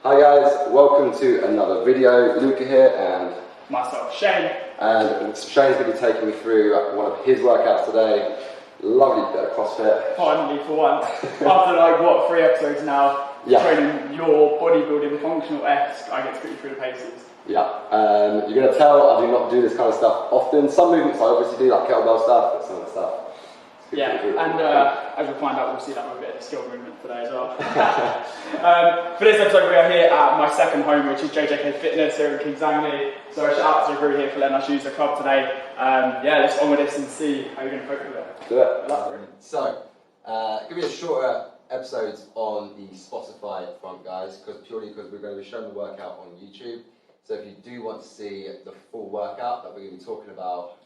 Hi guys, welcome to another video. Luca here and myself, Shane. And Shane's going to be taking me through one of his workouts today. Lovely bit of CrossFit. Finally, for once. After like, what, 3 episodes now, training your bodybuilding functional-esque, I get to put you through the paces. Yeah, you're going to tell I do not do this kind of stuff often. Some movements I obviously do, like kettlebell stuff, but some of the stuff. Yeah, and as we'll find out, we'll see that with a bit of skill movement today as well. For this episode, we are here at my second home, which is JJK Fitness here in Kings Langley. So shout out to the crew here for letting us use the club today. Yeah, let's on with this and see how you're going to cope with it. Do it. So, going to be a shorter episode on the Spotify front, guys, purely because we're going to be showing the workout on YouTube. So if you do want to see the full workout that we're going to be talking about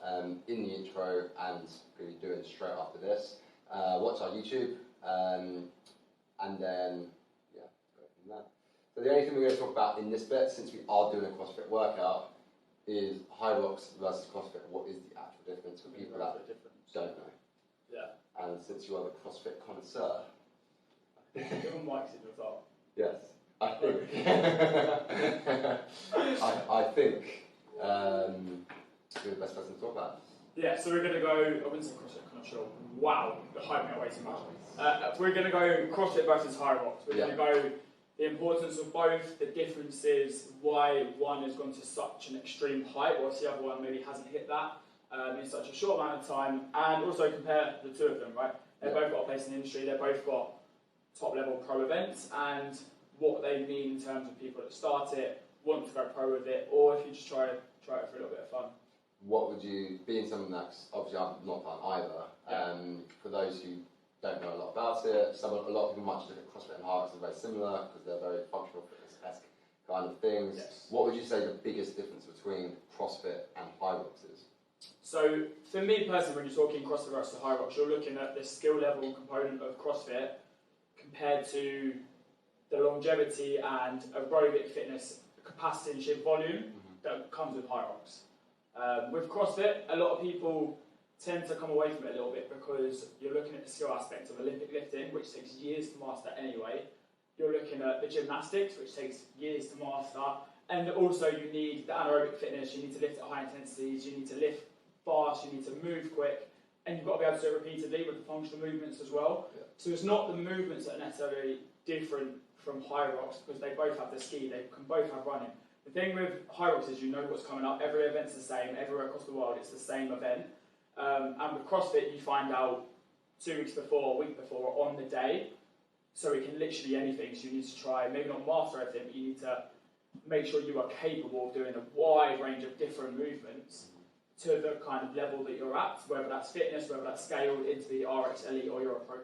in the intro and going to be doing straight after this, watch our YouTube and then, yeah, go from there. So the only thing we're going to talk about in this bit, since we are doing a CrossFit workout, is Hyrox versus CrossFit. What is the actual difference for people that don't know? Yeah. And since you are the CrossFit connoisseur. Give them mics in your thought. Yes. I think. I think you're the best person to talk about. Yeah, so we're going to go. I wouldn't say CrossFit, I'm not sure. Wow, you're hyping it way too much. We're going to go CrossFit versus Hyrox. We're going to go the importance of both, the differences, why one has gone to such an extreme height, whilst the other one maybe hasn't hit that in such a short amount of time, and also compare the two of them. Right? They've both got a place in the industry. They've both got top level pro events and what they mean in terms of people that start it, want to go pro with it, or if you just try it for a little bit of fun. What would you, being someone that's obviously I've not done either, for those who don't know a lot about it, a lot of people might just look at CrossFit and Hyrox as very similar because they're very functional fitness-esque kind of things. Yes. What would you say the biggest difference between CrossFit and Hyrox is? So for me personally, when you're talking CrossFit versus Hyrox, you're looking at the skill level component of CrossFit compared to the longevity and aerobic fitness capacity and shift volume that comes with Hyrox. With CrossFit, a lot of people tend to come away from it a little bit because you're looking at the skill aspects of Olympic lifting, which takes years to master anyway. You're looking at the gymnastics, which takes years to master. And also you need the anaerobic fitness, you need to lift at high intensities, you need to lift fast, you need to move quick, and you've got to be able to do it repeatedly with the functional movements as well. Yeah. So it's not the movements that are necessarily different from Hyrox because they both have the ski, they can both have running. The thing with Hyrox is you know what's coming up, every event's the same, everywhere across the world it's the same event. And with CrossFit you find out 2 weeks before, a week before, or on the day, so it can literally anything, so you need to try, maybe not master everything, but you need to make sure you are capable of doing a wide range of different movements to the kind of level that you're at, whether that's fitness, whether that's scaled into the RX Elite or you're a pro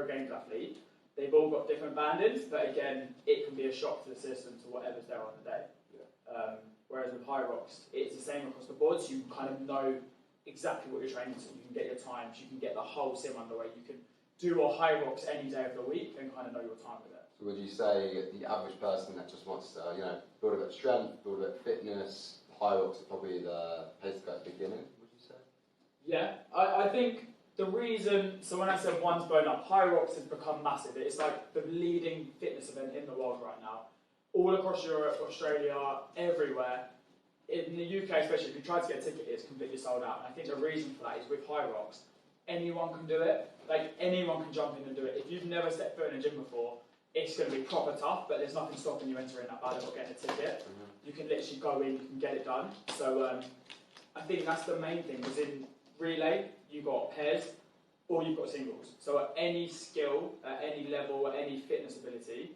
games athlete. They've all got different bandings, but again, it can be a shock to the system to whatever's there on the day. Yeah. Whereas with Hyrox, it's the same across the board, so you kind of know exactly what you're training to. You can get your times, you can get the whole sim underway. You can do a Hyrox any day of the week and kind of know your time with it. So would you say the average person that just wants to, build a bit of strength, build a bit of fitness, Hyrox is probably the place to go at the beginning, would you say? Yeah, I think the reason, so when I said one's blown up, Hyrox has become massive. It's like the leading fitness event in the world right now. All across Europe, Australia, everywhere. In the UK especially, if you try to get a ticket, it's completely sold out. And I think the reason for that is with Hyrox, anyone can do it. Like, anyone can jump in and do it. If you've never stepped foot in a gym before, it's going to be proper tough, but there's nothing stopping you entering that ballot or getting a ticket. You can literally go in, you can get it done. So I think that's the main thing, because in relay, you've got pairs or you've got singles. So at any skill, at any level, at any fitness ability,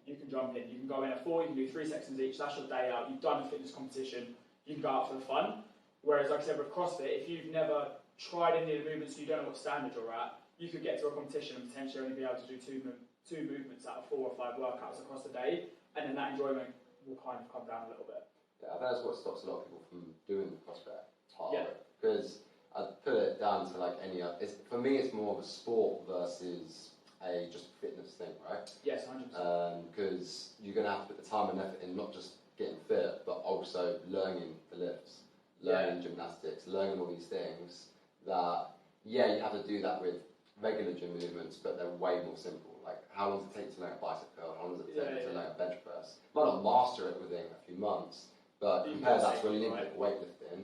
you can jump in. You can go in at 4, you can do 3 sections each, that's your day out, you've done a fitness competition, you can go out for the fun. Whereas, like I said, with CrossFit, if you've never tried any of the movements, you don't know what standard you're at, you could get to a competition and potentially only be able to do two movements out of 4 or 5 workouts across the day, and then that enjoyment will kind of come down a little bit. Yeah, I think that's what stops a lot of people from doing CrossFit hard. Because I'd put it down to like any other, for me it's more of a sport versus a just fitness thing, right? Yes, 100%. Because you're going to have to put the time and effort in, not just getting fit, but also learning the lifts, learning gymnastics, learning all these things that, you have to do that with regular gym movements, but they're way more simple. Like, how long does it take to learn a bicep curl? How long does it take to learn a bench press? might not master it within a few months, but compare that to Olympic weightlifting,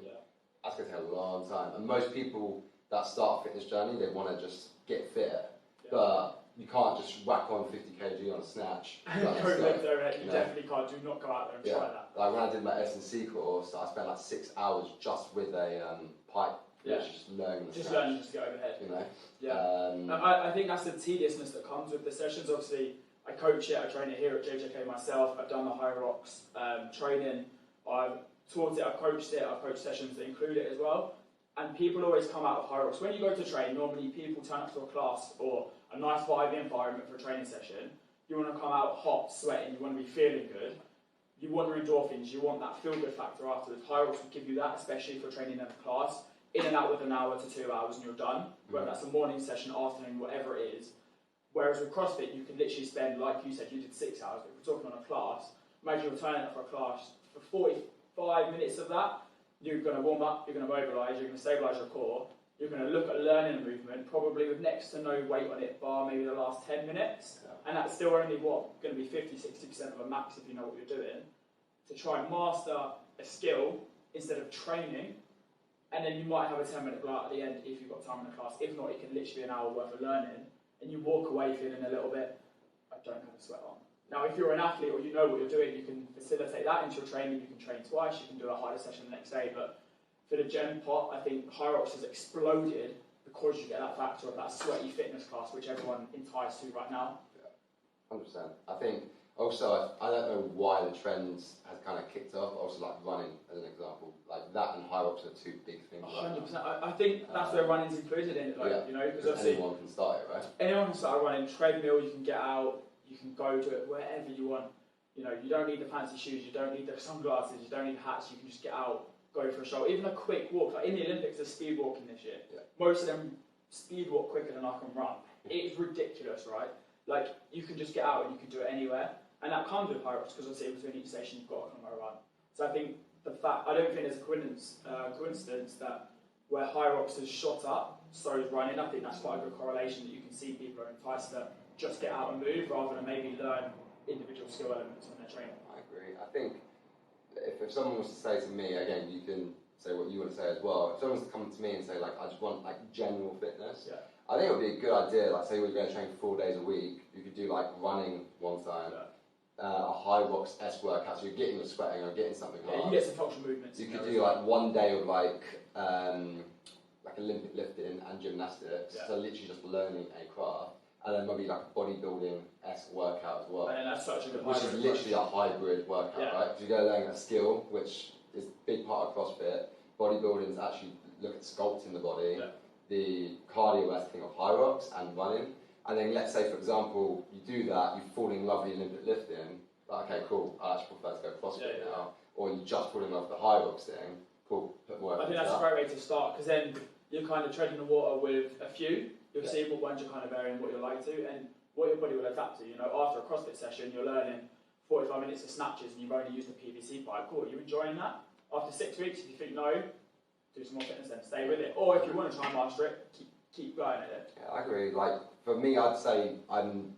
that's going to take a long time. And most people that start a fitness journey, they want to just get fit, but you can't just whack on 50 kg on a snatch. You definitely can't. Do not go out there and try that. Like when I did my S&C course, I spent like 6 hours just with a pipe, just learning the snatch. Learning just to get overhead. You know? I think that's the tediousness that comes with the sessions. Obviously, I coach it, I train it here at JJK myself. I've done the Hyrox training. I've taught it, I've coached sessions that include it as well. And people always come out of Hyrox. When you go to train, normally people turn up to a class or a nice vibey environment for a training session. You want to come out hot, sweating, you want to be feeling good. You want your endorphins, you want that feel-good factor afterwards. Hyrox will give you that, especially for training in a class. In and out with an hour to 2 hours and you're done. Whether that's a morning session, afternoon, whatever it is. Whereas with CrossFit, you can literally spend, like you said, you did 6 hours, but if we're talking on a class, imagine you're turning up for a class, for 45 minutes of that, you're going to warm up, you're going to mobilise, you're going to stabilise your core, you're going to look at learning a movement, probably with next to no weight on it, bar maybe the last 10 minutes, and that's still only, going to be 50-60% of a max if you know what you're doing, to try and master a skill instead of training, and then you might have a 10-minute blowout at the end if you've got time in the class. If not, it can literally be an hour worth of learning, and you walk away feeling a little bit, I don't have a sweat on. Now, if you're an athlete or you know what you're doing, you can facilitate that into your training. You can train twice, you can do a harder session the next day. But for the Gen Pot, I think Hyrox has exploded because you get that factor of that sweaty fitness class, which everyone enticed to right now. 100%. I think also, I don't know why the trends has kind of kicked off. Also, like running as an example, like that and Hyrox are two big things. 100%. I think that's where running's included in it, you know, because anyone can start it, right? Anyone can start running. Treadmill, you can get out, you can go to it wherever you want. You know, you don't need the fancy shoes, you don't need the sunglasses, you don't need hats. You can just get out, go for a stroll. Even a quick walk. Like in the Olympics, there's speed walking this year. Most of them speed walk quicker than I can run. It's ridiculous, right? Like you can just get out and you can do it anywhere. And that comes with Hyrox because obviously between each station you've got a kilometre run. So I think I don't think there's a coincidence that where Hyrox has shot up, so is running. I think that's quite a good correlation that you can see people are enticed to just get out and move rather than maybe learn individual skill elements when they're training. I agree. I think if someone was to say to me, again, you can say what you want to say as well. If someone was to come to me and say like, I just want like general fitness, I think it would be a good idea. Like say we're going to train 4 days a week, you could do like running one time. A Hyrox-esque workout, so you're getting your sweating or getting something hard. You get some functional movements. You could do like 1 day of like Olympic lifting and gymnastics, so literally just learning a craft, and then maybe like a bodybuilding-esque workout as well. And then that's such a good which is literally a hybrid workout, right? Because you go learning a skill, which is a big part of CrossFit. Bodybuilding is actually look at sculpting the body. The cardio-esque thing of Hyrox and running. And then let's say, for example, you do that, you fall in love with Olympic lifting, like, okay, cool, I actually prefer to go CrossFit now, or you just fall in love with the Hyrox thing, cool, put more effort. I think that's a great way to start, because then you're kind of treading the water with a few, you'll see what ones you're kind of varying, what you like to, and what your body will adapt to. You know, after a CrossFit session, you're learning 45 minutes of snatches and you've only used the PVC pipe, cool, are you enjoying that? After 6 weeks, if you think no, do some more fitness then, stay with it. Or if you want to try and master it, keep going at it. Yeah, I agree. Like, for me, I'd say I'm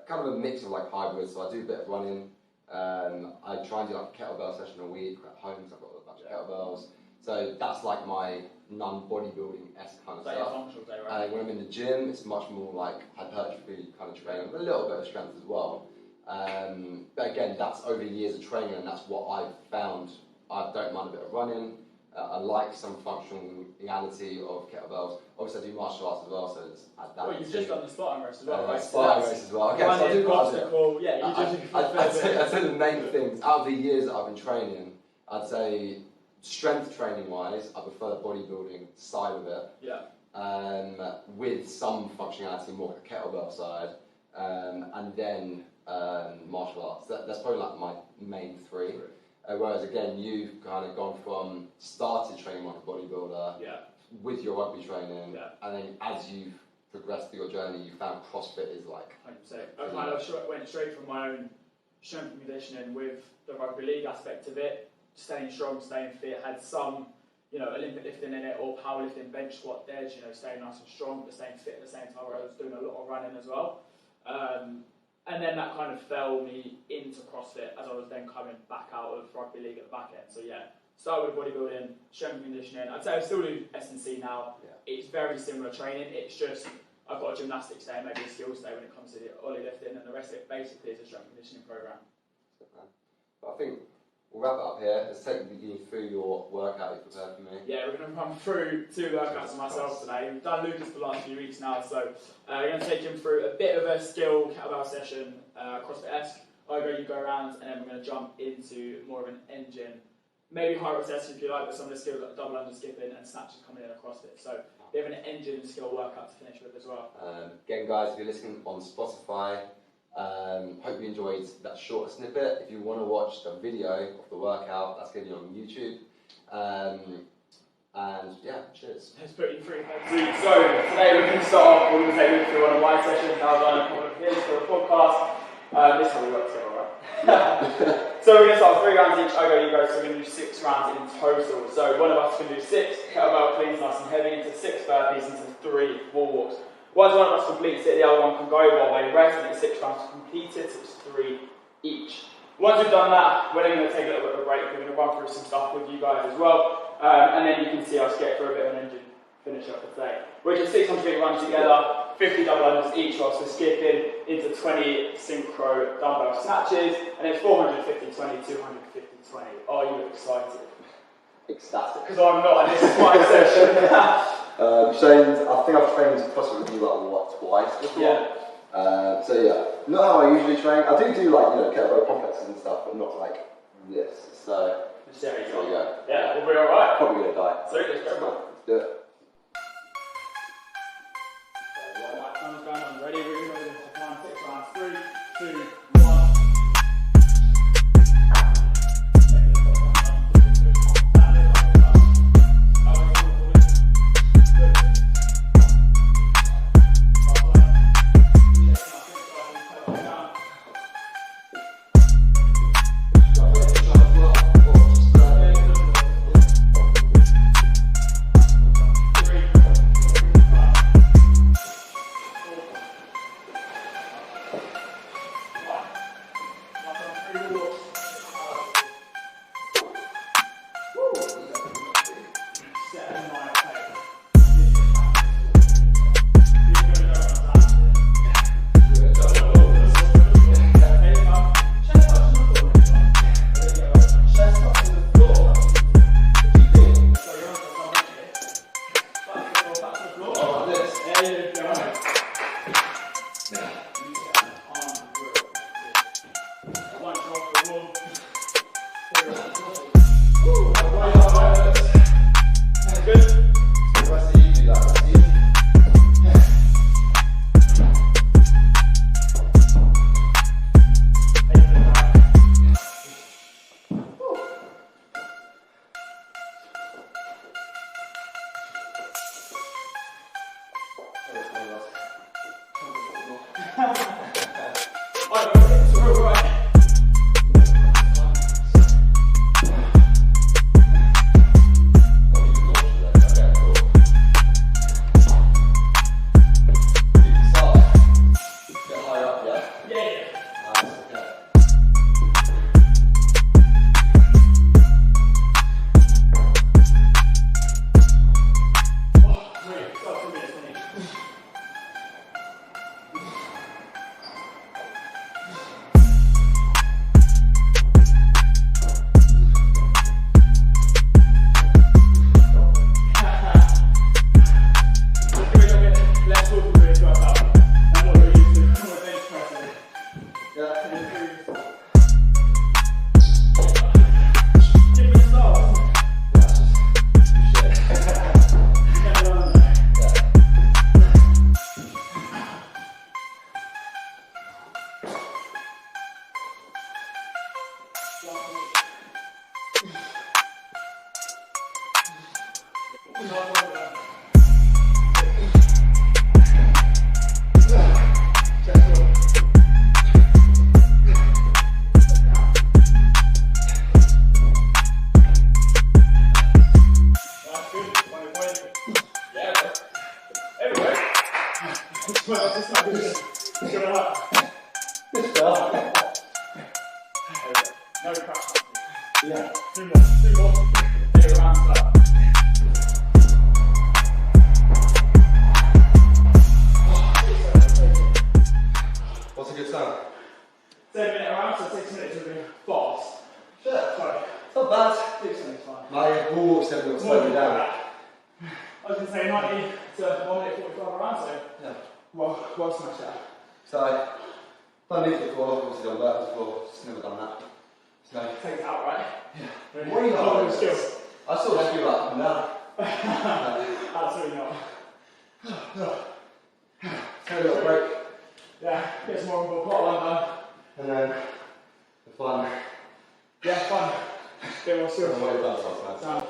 kind of a mix of like hybrids, so I do a bit of running. I try and do like a kettlebell session a week at home, so I've got a bunch of kettlebells. So that's like my non-bodybuilding-esque kind of stuff. Functional day, right? And when I'm in the gym, it's much more like hypertrophy kind of training, with a little bit of strength as well. But again, that's over years of training, and that's what I've found. I don't mind a bit of running. I like some functionality of kettlebells. Obviously, I do martial arts as well, so it's add that. Well, you've just done the Spartan race as well, right? Spartan race as well. Okay, so I do obstacle. Yeah, I'd say the main things out of the years that I've been training, I'd say strength training wise, I prefer the bodybuilding side of it. Yeah. With some functionality more like the kettlebell side, and then martial arts. That's probably like my main three. Whereas again, you've kind of gone from started training like a bodybuilder with your rugby training, and then as you've progressed through your journey, you found CrossFit is like 100%. I kind of went straight from my own strength and conditioning with the rugby league aspect of it, staying strong, staying fit, had some, you know, Olympic lifting in it or powerlifting, bench squat, dead, you know, staying nice and strong, but staying fit at the same time where I was doing a lot of running as well. And then that kind of fell me into CrossFit as I was then coming back out of rugby league at the back end. So yeah, started with bodybuilding, strength and conditioning. I'd say I still do S&C now. Yeah. It's very similar training. It's just I've got a gymnastics day, maybe a skills day when it comes to the ollie lifting, and the rest of it basically is a strength and conditioning program. But I think we'll wrap it up here. Let's take you through your workout you prepared for me. Yeah, we're going to run through 2 workouts for myself today. We've done Lucas for the last few weeks now, so we're going to take him through a bit of a skill kettlebell session, CrossFit-esque. You go around, and then we're going to jump into more of an engine, maybe Hyrox if you like, with some of the skills like double under skipping and snatches coming in at CrossFit. So we have an engine skill workout to finish with as well. Again, guys, if you're listening on Spotify, hope you enjoyed that short snippet. If you want to watch the video of the workout, that's going to be on YouTube. And yeah, cheers. Let's put you through. So today we're going to start off, we're going to take you through one of my sessions. Now I've done a couple of his for the podcast. This is how we work together, right? So we're going to start with 3 rounds each. I go, you go. So we're going to do 6 rounds in total. So one of us can do 6 kettlebell cleans, nice and heavy, into 6 burpees, into 3 wall walks. Once one of us completes it, the other one can go while they rest, and it's 6 rounds completed, so it's 3 each. Once we've done that, we're then going to take a little bit of a break. We're going to run through some stuff with you guys as well, and then you can see us get through a bit of an engine finish up for today. Which is 600 meter runs together, 50 double unders each whilst we're skipping, into 20 synchro dumbbell snatches, and it's 450, 20, 250, 20. Are you excited? Ecstatic. Because I'm not, and this is my session. Shane, I think I've trained CrossFit with you twice before. Yeah. So yeah, not how I usually train. I do kettlebell complexes and stuff, but not like this. So there you go. Yeah, we'll be alright. Probably gonna die. So let's go. Let's do it. Time's going on. Ready? We're going to time 6 rounds. 3, 2, 1. max of 6 minutes would be fast. Sure. Sorry. Not bad. 6 minutes fine. My walk's definitely got slowed down. I was going to say 90 to 1 minute 45 around, so Yeah. well smashed that. So, done these before, obviously done that before, just never done that. So, Take it out, right? yeah. Really? What are you Hold doing? skill. I saw that you up and down. Absolutely not. Take a little break. Yeah, get some more on board, part one done. And then, the fun. Yeah, fun. Get more skills. What about that?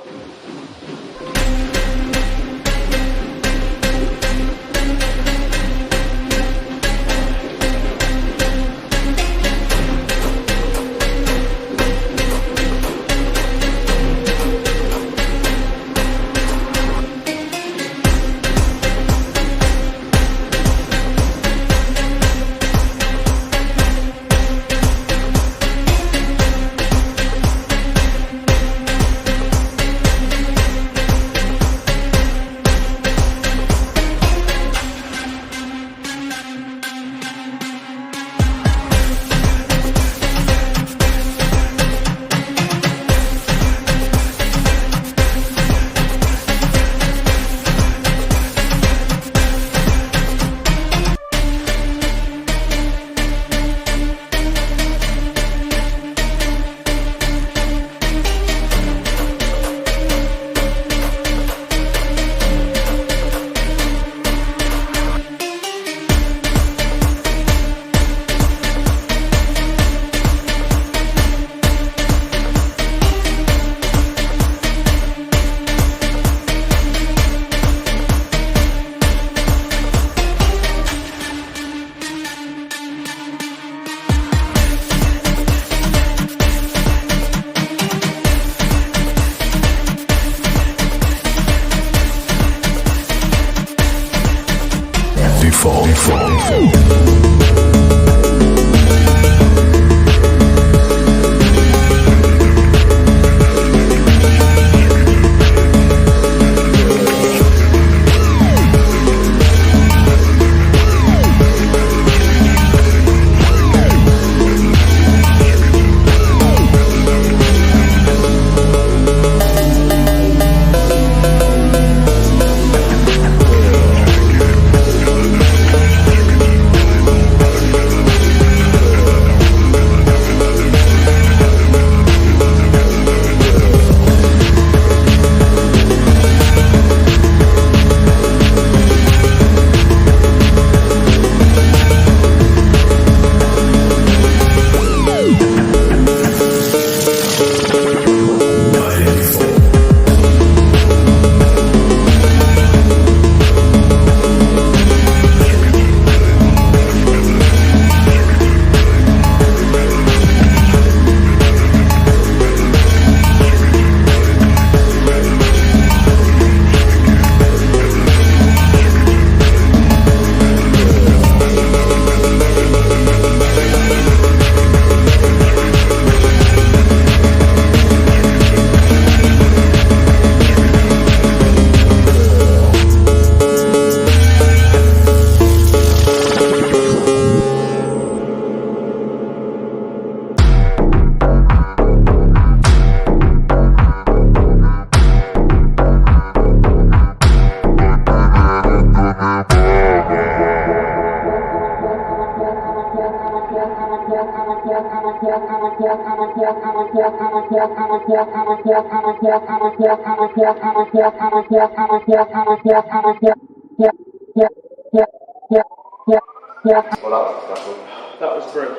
That was brilliant.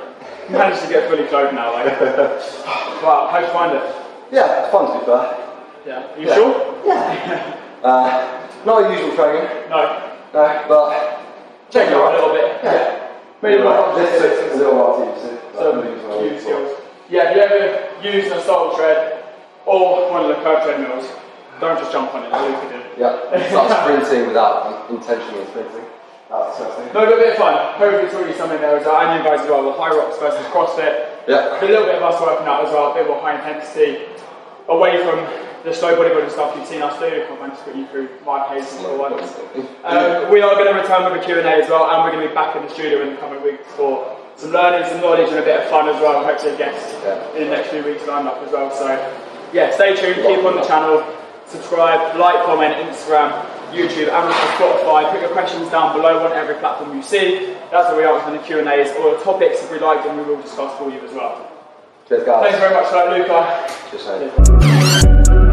You managed to get fully clothed now, like. Wow, how'd you find it? Yeah, it's fun to be fair. Yeah. Are you sure? Yeah. Not usual training. No. No, but Check it out a little bit. Yeah. Maybe not. This is a little while too, Some new skills. Yeah, if you ever use an assault tread or one of the curved treadmills, don't just jump on it, like Luca did. Yeah, start sprinting without intentionally sprinting. That's disgusting. No, a little bit of fun. Hopefully, taught you something there as well. And you guys as well, the Hyrox versus CrossFit. Yeah. A little bit of us working out as well, a bit more high intensity, away from the slow bodybuilding stuff you've seen us do. I'm going to put you through my pace and all that. We are going to return with a Q&A as well, and we're going to be back in the studio in the coming weeks for some learning, some knowledge, and a bit of fun as well. Hopefully a guest in the next few weeks lined up as well. So yeah, stay tuned, keep on the channel, subscribe, like, comment, Instagram, YouTube, and also Spotify. Put your questions down below on every platform you see. That's where we answer in the Q&As, or the topics if we like them, we will discuss for you as well. Cheers, guys. Thanks very much for that, Luca. Cheers, mate.